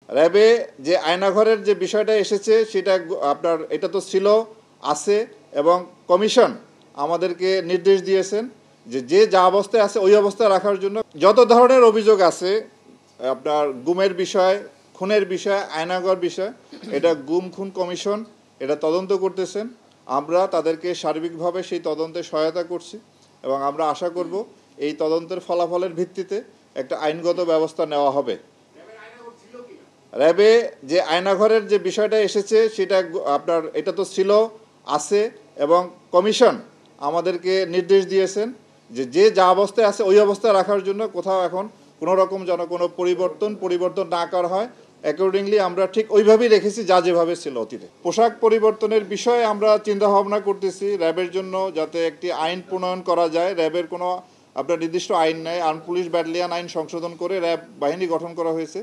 র্যাবে যে আয়নাঘরের যে বিষয়টা এসেছে সেটা আপনার এটা তো ছিল, আছে, এবং কমিশন আমাদেরকে নির্দেশ দিয়েছেন যে যে যা অবস্থায় আছে ওই অবস্থায় রাখার জন্য। যত ধরনের অভিযোগ আছে আপনার গুমের বিষয়, খুনের বিষয়, আয়নাঘর বিষয়, এটা গুম খুন কমিশন এটা তদন্ত করতেছেন। আমরা তাদেরকে সার্বিকভাবে সেই তদন্তে সহায়তা করছি এবং আমরা আশা করব এই তদন্তের ফলাফলের ভিত্তিতে একটা আইনগত ব্যবস্থা নেওয়া হবে। র্যাবে যে আয়নাঘরের যে বিষয়টা এসেছে সেটা আপনার এটা তো ছিল, আছে, এবং কমিশন আমাদেরকে নির্দেশ দিয়েছেন যে যে যা অবস্থায় আছে ওই অবস্থায় রাখার জন্য। কোথাও এখন কোনো রকম যেন কোনো পরিবর্তন না করা হয়। অ্যাকর্ডিংলি আমরা ঠিক ওইভাবেই রেখেছি যা যেভাবে ছিল অতীতে। পোশাক পরিবর্তনের বিষয়ে আমরা চিন্তা ভাবনা করতেছি র্যাবের জন্য, যাতে একটি আইন প্রণয়ন করা যায়। র্যাবের কোনো আপনার নির্দিষ্ট আইন নেই, আর্ম পুলিশ ব্যাটালিয়ান আইন সংশোধন করে র্যাব বাহিনী গঠন করা হয়েছে।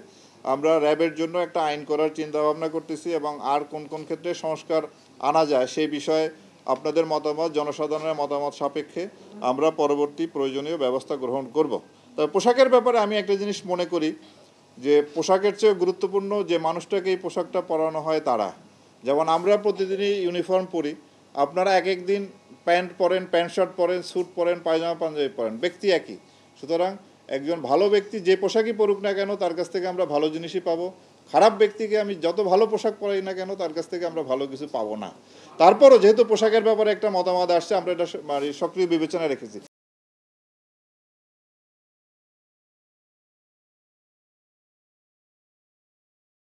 আমরা র্যাবের জন্য একটা আইন করার চিন্তা ভাবনা করতেছি এবং আর কোন কোন ক্ষেত্রে সংস্কার আনা যায় সেই বিষয়ে আপনাদের মতামত, জনসাধারণের মতামত সাপেক্ষে আমরা পরবর্তী প্রয়োজনীয় ব্যবস্থা গ্রহণ করব। তবে পোশাকের ব্যাপারে আমি একটা জিনিস মনে করি যে পোশাকের চেয়ে গুরুত্বপূর্ণ যে মানুষটাকে এই পোশাকটা পরানো হয় তারা। যেমন আমরা প্রতিদিনই ইউনিফর্ম পরি, আপনারা এক এক দিন প্যান্ট পরেন, প্যান্ট শার্ট পরেন, স্যুট পরেন, পায়জামা পাঞ্জাবি পরেন, ব্যক্তি একই। সুতরাং একজন ভালো ব্যক্তি যে পোশাকই পরুক না কেন তার কাছ থেকে আমরা ভালো জিনিসই পাবো। খারাপ ব্যক্তিকে আমি যত ভালো পোশাক পরাই না কেন তার কাছ থেকে আমরা ভালো কিছু পাবো না। তারপরও যেহেতু পোশাকের ব্যাপারে একটা মতামত আসছে, আমরা এটা সক্রিয় বিবেচনায় রেখেছি।